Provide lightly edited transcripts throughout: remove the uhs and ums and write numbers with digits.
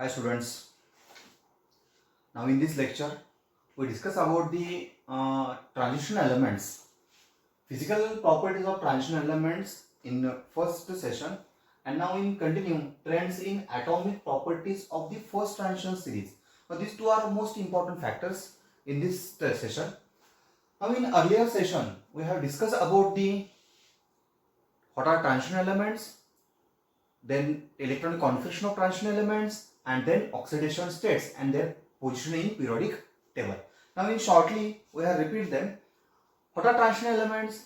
Hi students. Now in this lecture we discuss about the transition elements, physical properties of transition elements in the first session, and now in continue trends in atomic properties of the first transition series. Now these two are most important factors in this session. Now in earlier session we have discussed about the what are transition elements, then electronic configuration of transition elements, and then oxidation states and their position in periodic table. Now in shortly we have repeat them. What are transition elements?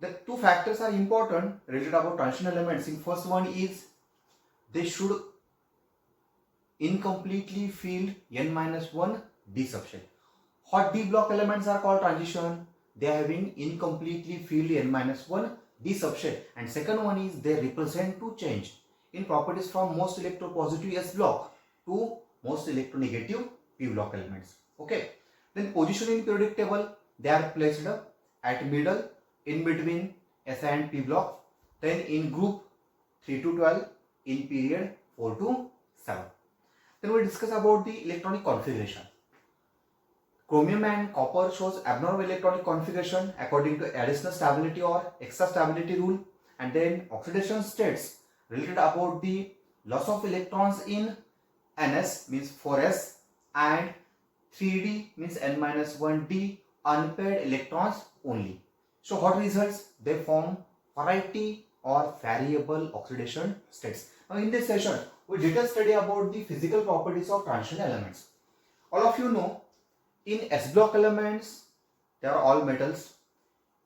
The two factors are important related about transition elements. In first one is they should incompletely filled n-1 d subshell. What d block elements are called transition? They are having incompletely filled n-1 d subshell, and second one is they represent to change in properties from most electropositive S block to most electronegative P block elements. Okay. Then position in periodic table, they are placed at middle in between S and P block. Then in group 3 to 12, in period 4 to 7. Then we discuss about the electronic configuration. Chromium and copper shows abnormal electronic configuration according to additional stability or extra stability rule, and then oxidation states related about the loss of electrons in Ns means 4s and 3d means n-1d unpaired electrons only. So what results? They form variety or variable oxidation states. Now in this session we detail study about the physical properties of transition elements. All of you know in S block elements they are all metals.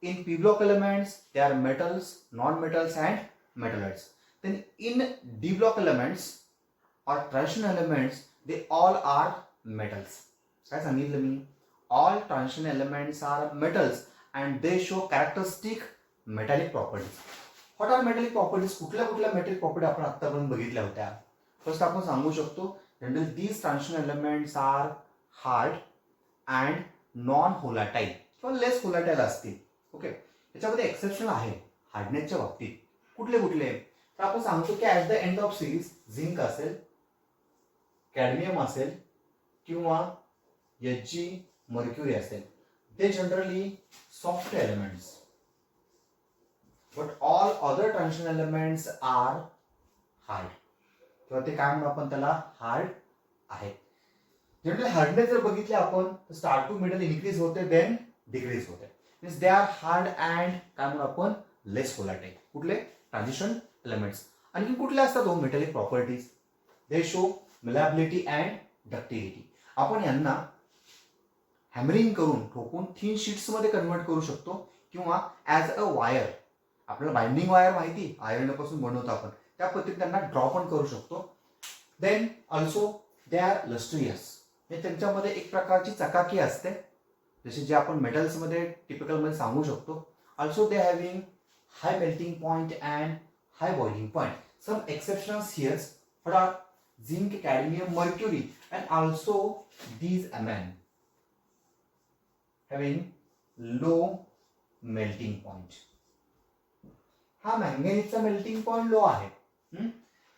In P block elements they are metals, non-metals and metalloids. Then in D block elements or transition elements they all are metals. काय सांगितलं मी? All transition elements are metals and they show characteristic metallic properties. What are metallic properties? कुठल्या metallic property आपण आतापर्यंत बघितल्या होत्या? First आपण सांगू शकतो generally these transition elements are hard and non volatile किंवा लेस होलाटाईल असतील. ओके, याच्यामध्ये एक्सेप्शन आहे हार्डनेसच्या बाबतीत. कुठले तर आपण सांगतो की at the end of series zinc असेल, कॅडमियम असेल किंवा Hg मर्क्युरी असेल. ते generally soft elements, but all other transition elements are hard, किंवा ते काय म्हणू आपण त्याला हार्ड आहेत. जनरली हार्डनेस जर बघितले आपण तर स्टार्ट टू मिडल इन्क्रीज होते देन डिक्रीज होते. Means they are hard and काय म्हणू आपण लेस होलाटाईल. कुठले ट्रान्झिशन एलिमेंट्स. आणखी कुठले असतात हो metallic properties? They show malleability and ductility. आपण यांना हॅमरिंग करून ठोकून थिन शीट्स मध्ये कन्वर्ट करू शकतो किंवा ऍज अ वायर, आपल्याला बाइंडिंग वायर माहिती आयर्न पासून बनवतो आपण, त्या पद्धतीने त्यांना ड्रॉ पण करू शकतो. Then also they are lustrous. त्यांच्यामध्ये एक प्रकारची चकाकी असते जसे जे आपण मेटल्स मध्ये टिपिकल मध्ये सांगू शकतो. Also they having high melting point and high boiling point. Some exceptions here's for are zinc, cadmium, mercury and also these amine having low melting point. हा मॅंगॅनीजचा मेल्टिंग पॉइंट लो आहे.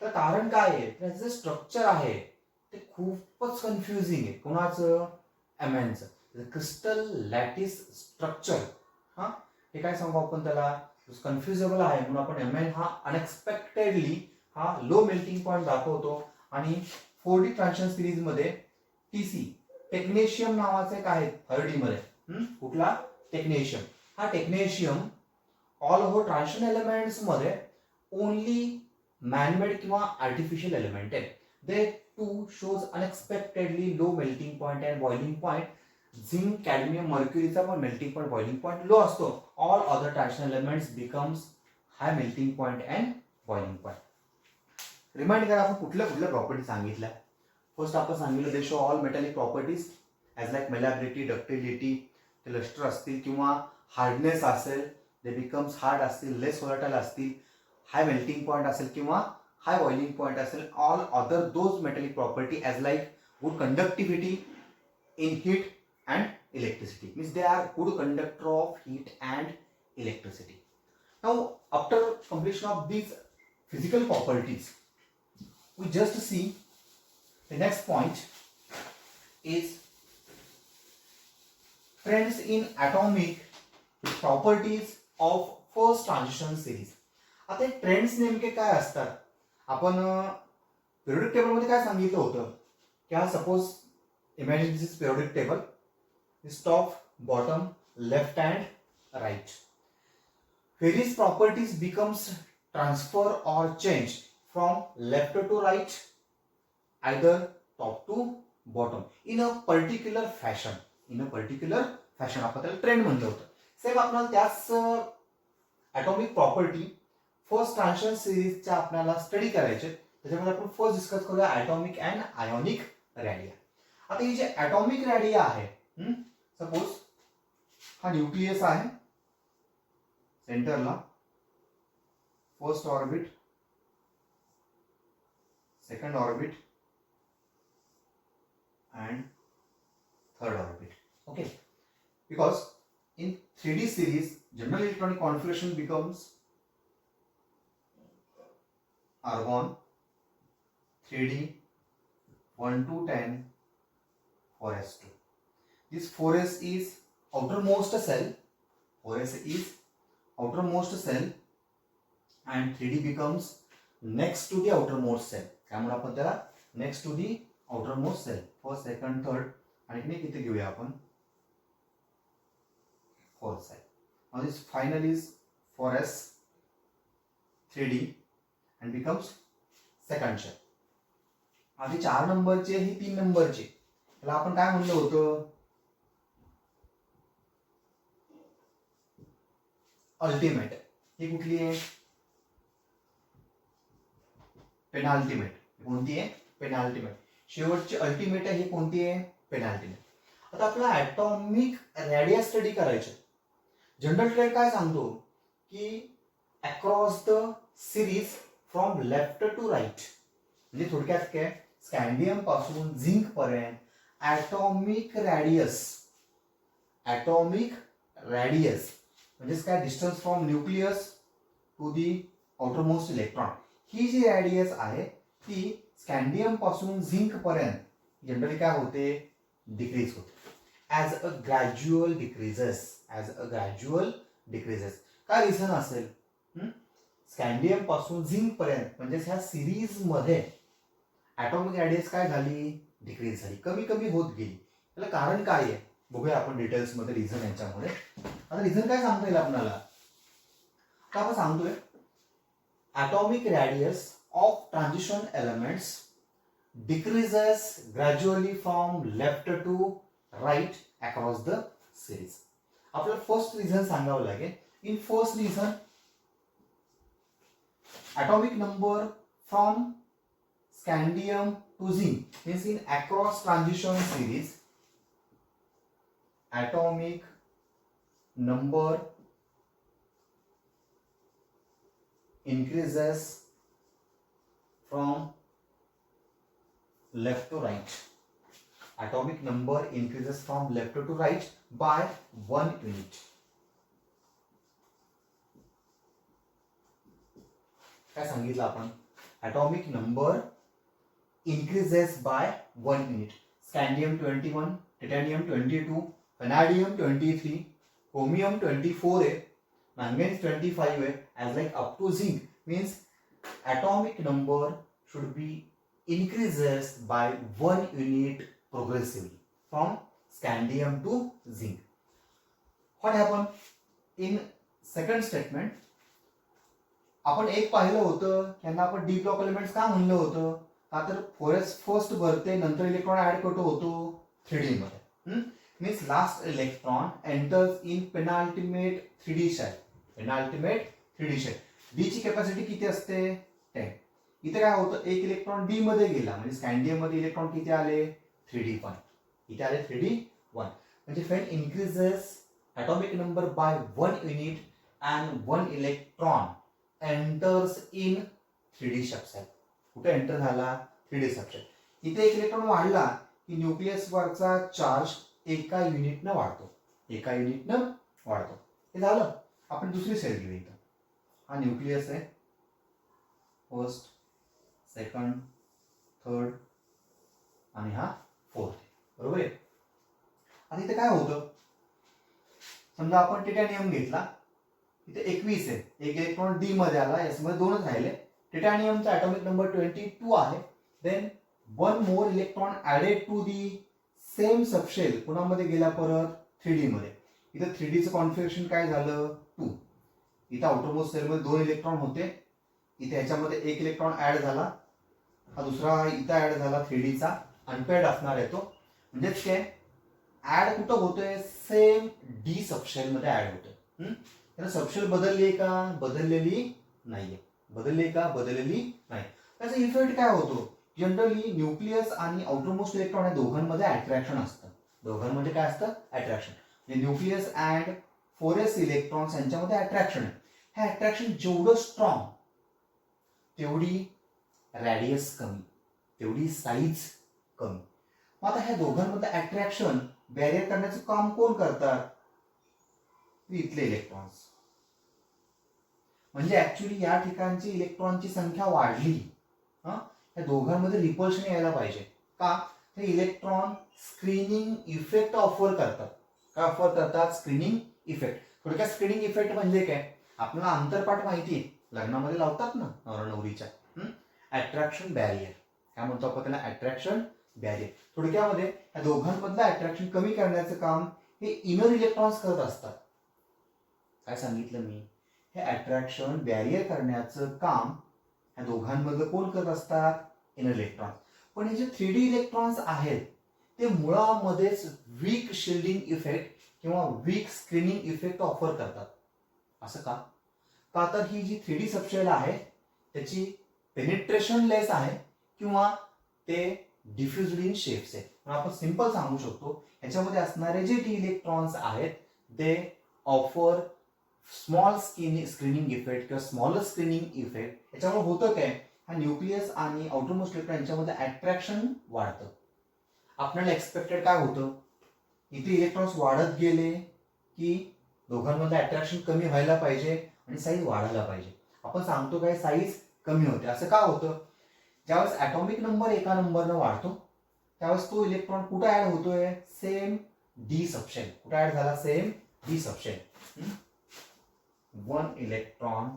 तर कारण काय आहे? त्याचं स्ट्रक्चर आहे ते खूपच कन्फ्युजिंग आहे. कोणाचं? अमाइनचं. Crystal lattice structure. हे काय सांगू आपण त्याला? कन्फ्युजेबल आहे म्हणून आपण अमाइन हा अनएक्सपेक्टेडली हा लो मेल्टिंग पॉइंट दाखवतो. आणि 4D ट्रान्झिशन सिरीज मध्ये टीसी टेक्नेशियम नावाचे एक आहे 3D मध्ये. कुठला? टेक्नेशियम. हा technetium all over transition elements मध्ये ओनली मॅनमेड किंवा आर्टिफिशियल एलिमेंट आहे. They too shows unexpectedly low melting point and boiling point. Zinc, cadmium, मर्क्युरीचा पण melting point, boiling point low असतो. All other transition elements becomes high melting point and boiling point. Remind करा आपण कुठल्या property सांगितल्या. First आपण सांगितलं दे show all metallic properties as like malleability, ductility. ते लस्टर असतील किंवा हार्डनेस असेल, दे बिकम्स हार्ड असतील, लेस व्होलाटाईल असतील, हाय मेल्टिंग पॉइंट असेल किंवा हाय बॉइलिंग पॉइंट असेल. All other those metallic property as like good conductivity in heat and electricity. Means they R good conductor of heat and electricity. Now after completion of these physical properties we just see The next point is trends in atomic properties of first transition series. आता trends नेमके काय असतात? आपण periodic table मध्ये काय सांगितलं होतं की हा suppose imagine this is periodic table, this top, bottom, left and right. Various properties becomes transfer or change from left to right, either top to bottom in a particular fashion. In a particular fashion आपण त्याला trend म्हणलं होतं. Same आपल्याला त्याच atomic property first transition सिरीजच्या आपल्याला study करायचे. त्याच्यामध्ये आपण फर्स्ट डिस्कस करूया ॲटॉमिक अँड आयोनिक रॅडिया. आता ही जे ॲटॉमिक रॅडिया आहे, सपोज हा न्यूक्लियस आहे, सेंटरला first orbit, second orbit and third orbit. Okay, because in 3D series general electronic configuration becomes argon 3D 1 to 10 4s2. This 4s is outermost cell, 4s is outermost cell and 3D becomes next to the outermost cell. त्यामुळे आपण त्याला next to the outermost cell, first, second, third आणि किती घेऊया आपण fourth cell. Now this final is 4s 3D and becomes second shell. आधी 4 नंबरचे ही 3 नंबरचे, त्याला आपण काय म्हणलं होतं? अल्टिमेट. ही कुठली आहे? पेनाल्टिमेट. कोणती आहे? पेनाल्टिमेट. शेवटची अल्टिमेट आहे ही कोणती आहे? पेनाल्टिमेट. आता आपल्याला ॲटॉमिक रॅडिया स्टडी करायचे. जनरल ट्रेंड काय सांगतो की across the series from left to right, म्हणजे थोडक्यात काय, स्कॅन्डियम पासून झिंक पर्यंत ॲटॉमिक रॅडियस म्हणजेच काय, distance from nucleus to the outermost electron. ही जी रॅडियस आहे ती स्कॅन्डियम पासून झिंक पर्यंत जनरली काय होते? डिक्रीज होते. As a gradual decreases. काय रिझन असेल? स्कॅन्डियम पासून झिंक पर्यंत म्हणजे ह्या सिरीज मध्ये ॲटॉमिक रॅडियस काय झाली? डिक्रीज झाली, कमी कमी होत गेली. त्याला कारण काय आहे बघूया आपण डिटेल्स मध्ये रिझन यांच्यामध्ये. आता रिझन काय सांगता येईल आपल्याला? तर आपण सांगतोय atomic radius of transition elements decreases gradually from left to right across the series. आपल्याला फर्स्ट रिझन सांगावं लागेल. In first reason atomic number from scandium to zinc means in across transition series atomic number increases from left to right. Atomic number increases from left to right by 1 unit. काय सांगितलं आपण? Atomic number increases by 1 unit. Scandium 21, titanium 22, vanadium 23, chromium 24 है, manganese 25 है, as like up to zinc means atomic number should be increases by 1 unit progressively from scandium to zinc. What happened in second statement? आपण एक पाहिलं होतं त्यांना आपण D block elements का म्हणलं होतं? का तर फर्स्ट भरते नंतर इलेक्ट्रॉन ऍड करतो होतो 3D मध्ये. Means last electron enters in penultimate 3D shell. D ची कॅपॅसिटी किती असते? 10. इथे काय होतं, एक इलेक्ट्रॉन डी मध्ये गेला म्हणजे स्कॅन्डियम मध्ये इलेक्ट्रॉन किती आले? 3D1. इथे आले 3D1. म्हणजे friend increases atomic number by 1 unit and 1 electron enters in 3D subshell. कुठे एंटर झाला? 3D subshell. इथे एक इलेक्ट्रॉन वाढला की न्यूक्लियस वरचा चार्ज एका युनिटनं वाढतो. हे झालं. आपण दुसरी सेल घेऊ. इथं हा न्यूक्लियस आहे, फर्स्ट, सेकंड, थर्ड, आणि हा 4th आहे. बरोबर आहे. आता इथे काय होतं, समजा आपण टिटॅनियम घेतला, इथे 21 आहे, एक इलेक्ट्रॉन डी मध्ये आला, यामध्ये 2च राहिले. टिटॅनियमचा ॲटॉमिक नंबर 22 आहे. Then 1 more electron added to the same subshell, कोणामध्ये गेला परत 3D मध्ये. इथं 3Dचं कॉन्फिगरेशन काय झालं 2. इथं आउटरमोस्ट सेलमध्ये 2 इलेक्ट्रॉन होते, इथे ह्याच्यामध्ये 1 इलेक्ट्रॉन ऍड झाला, हा दुसरा इथं ऍड झाला 3Dचा, अनपेड असणार आहे तो. म्हणजेच काय ऍड कुठं होतोय, सेम डी सबशेल मध्ये ऍड होतोय. त्याला सबशेल बदलली का, बदललेली नाहीये. बदलली का, बदललेली नाही. त्याचा इफेक्ट काय होतो, जनरली न्यूक्लियस आणि आउटरमोस्ट इलेक्ट्रॉन या दोघांमध्ये अट्रॅक्शन असतं. दोघांमध्ये काय असतं, अट्रॅक्शन. म्हणजे न्यूक्लियस अँड 4s इलेक्ट्रॉन्स यांच्यामध्ये अट्रॅक्शन आहे. हे अट्रॅक्शन जेवढं स्ट्रॉंग तेवढी रॅडियस कमी, तेवढी साईज कमी. मग आता ह्या दोघांमध्ये अट्रॅक्शन बॅरियर करण्याचं काम कोण करतात, इथले इलेक्ट्रॉन्स. म्हणजे ऍक्च्युली या ठिकाणची इलेक्ट्रॉनची संख्या वाढली, या दोघांमध्ये रिपल्शन यायला पाहिजे. का, हे इलेक्ट्रॉन स्क्रीनिंग इफेक्ट ऑफर करतात. काय ऑफर करतात, स्क्रीनिंग इफेक्ट. थोडक्यात स्क्रीनिंग इफेक्ट म्हणजे काय, आपल्याला अंतरपाठ माहिती आहे, लग्नामध्ये लावतात ना नवरा नवरीच्या. अट्रॅक्शन बॅरियर, काय म्हणतो आपण त्याला, अट्रॅक्शन बॅरियर. थोडक्यामध्ये या दोघांमधलं अट्रॅक्शन कमी करण्याचं काम हे इनर इलेक्ट्रॉन्स करत असतात. काय सांगितलं मी, हे अट्रॅक्शन बॅरियर करण्याचं काम ह्या दोघांमधलं कोण करत असतात, इनर इलेक्ट्रॉन्स. पण हे जे 3D इलेक्ट्रॉन्स आहेत ते मुळामध्येच वीक शिल्डिंग इफेक्ट किंवा वीक स्क्रीनिंग इफेक्ट ऑफर करतात. असं का, का तर ही जी 3D सबशेल आहे त्याची पेनिट्रेशन लेस आहे किंवा ते डिफ्युज्ड इन शेप्स आहे. आपण सिंपल सांगू शकतो, याच्यामध्ये असणारे जे डी इलेक्ट्रॉन्स आहेत ते ऑफर स्मॉल स्क्रीनिंग इफेक्ट किंवा स्मॉलर स्क्रीनिंग इफेक्ट. याच्यामुळे होतं काय, हा न्यूक्लियस आणि आउटरमोस्ट इलेक्ट्रॉन यांच्यामध्ये अट्रॅक्शन वाढतं. आपल्याला एक्सपेक्टेड काय होतं, इथे इलेक्ट्रॉन्स वाढत गेले की दोघांमध्ये अट्रॅक्शन कमी व्हायला पाहिजे आणि साईज वाढायला पाहिजे. आपण सांगतो काय, साईज कमी होते. असं का होतं, ज्यावेळेस ॲटॉमिक नंबर एका नंबरनं वाढतो त्यावेळेस तो इलेक्ट्रॉन कुठं ऍड होतोय, सेम डी सबशेल. कुठं ऍड झाला, same D subshell. 1 electron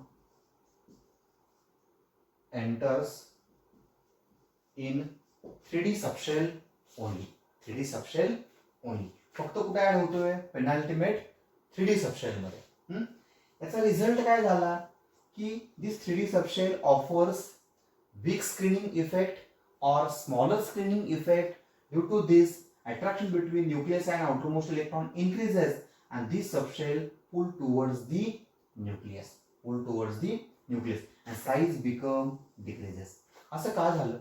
enters in 3D subshell only. 3D subshell only. फक्त कुठे ऍड होतोय, पेनल्टिमेट 3D सबशेल मध्ये. याचा रिझल्ट काय झाला की दिस 3D subshell offers weak screening effect or smaller screening effect. Due to this, attraction between nucleus and outermost electron increases and this subshell pull towards the nucleus. Pull towards the nucleus and size become decreases. असं का झालं,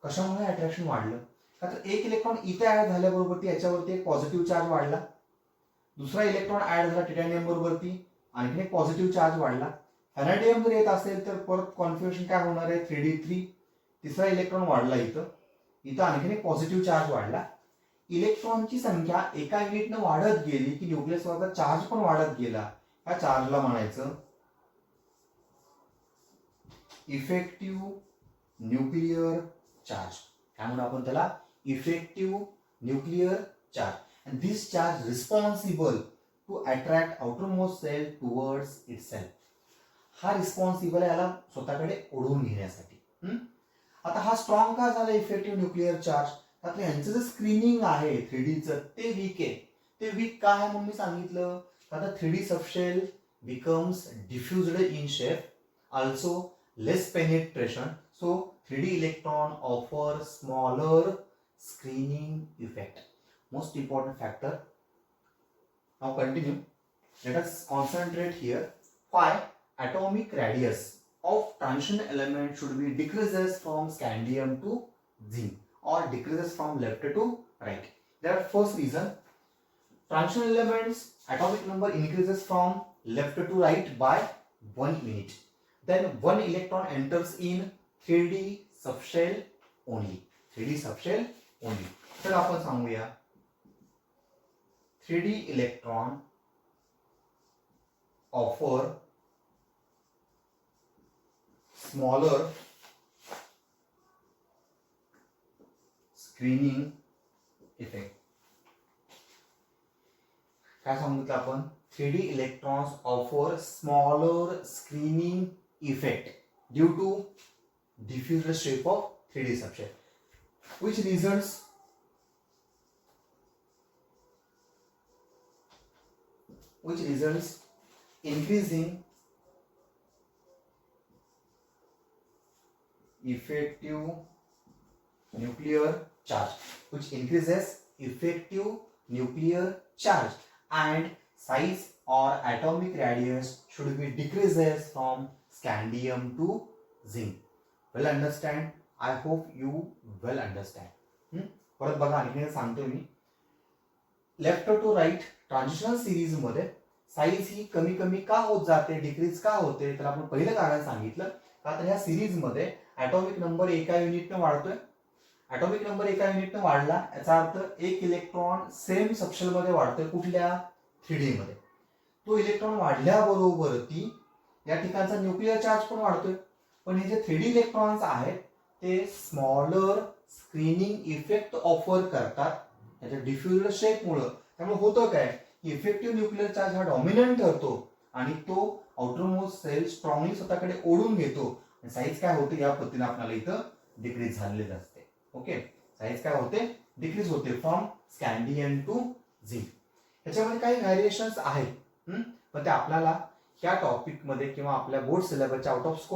कशामुळे attraction वाढलं, का तर एक electron इथे add झाल्याबरोबर याच्यावरती एक पॉझिटिव्ह चार्ज वाढला, दुसरा इलेक्ट्रॉन ऍड झाला टिटॅनियम बरोबरती आणखी एक पॉझिटिव्ह चार्ज वाढला. व्हॅनॅडियम जर येत असेल तर परत कॉन्फिगरेशन काय होणार आहे, 3D3. तिसरा इलेक्ट्रॉन वाढला, इथं आणखीन एक पॉझिटिव्ह चार्ज वाढला. इलेक्ट्रॉनची संख्या एका युनिटनं वाढत गेली की न्यूक्लियसवरचा चार्ज पण वाढत गेला. या चार्जला म्हणायचं इफेक्टिव्ह न्यूक्लिअर चार्ज. त्यामुळे आपण त्याला effective nuclear charge. And this charge responsible to attract outermost shell towards itself. हा रिस्पॉन्सिबल आहे याला स्वतःकडे ओढून घेण्यासाठी. आता हा स्ट्रॉंग का झाला इफेक्टिव्ह न्यूक्लिअर चार्ज, तर यांचं जे स्क्रीनिंग आहे 3Dचं ते वीक आहे. ते वीक का आहे म्हणून मी सांगितलं, आता 3D subshell becomes diffused in shape, also less penetration, so 3D electron offer smaller screening effect. Most important factor. Now continue. Let us concentrate here. Why atomic radius of transition element should be decreases from scandium to zinc or decreases from left to right. There are first reason, transition elements atomic number increases from left to right by 1 unit. Then 1 electron enters in 3D subshell only. 3D subshell only. तर आपण सांगूया 3D electron offer screening effect. काय सांगितलं आपण? 3D electrons offer smaller screening effect due to diffused shape of 3D substrate, which results increasing effective nuclear charge, which increases effective nuclear charge, and size or atomic radius should be decreases from scandium to zinc. Well understand? I hope you well understand. परत बघा आणखी सांगतो मी. Left to right ट्रान्झिशनल series मध्ये size ही कमी कमी का होत जाते, डिक्रीज का होते? तर आपण पहिलं कारण सांगितलं का तर ह्या सिरीज मध्ये ॲटॉमिक नंबर एका युनिटने वाढतोय. ॲटॉमिक नंबर एका युनिटने वाढला याचा अर्थ एक इलेक्ट्रॉन सेम सबशेल मध्ये वाढतोय. कुठल्या? 3D मध्ये. तो इलेक्ट्रॉन वाढल्याबरोबर ती या ठिकाणचा न्यूक्लिअर चार्ज पण वाढतोय. पण हे जे 3D इलेक्ट्रॉन्स आहेत ते स्मॉलर स्क्रीनिंग इफेक्ट ऑफर करतात त्याच्या डिफ्युज्ड शेपमुळं. त्यामुळे होतं काय, इफेक्टिव्ह न्यूक्लिअर चार्ज हा डॉमिनंट ठरतो आणि तो आउटरमोस्ट सेल स्ट्रॉंगली स्वतःकडे ओढून घेतो. साईज काय होते या पद्धतीने आपल्याला इथं डिक्रीज झालेली असते. ओके, साईज काय होते? डिक्रीज होते फ्रॉम स्कॅन्डियम टू झिंक. याच्यामध्ये काही व्हॅरिएशन्स आहेत पण ते आपल्याला या टॉपिक मध्ये किंवा आपल्या बोर्ड सिलेबसच्या आउट ऑफ स्कोप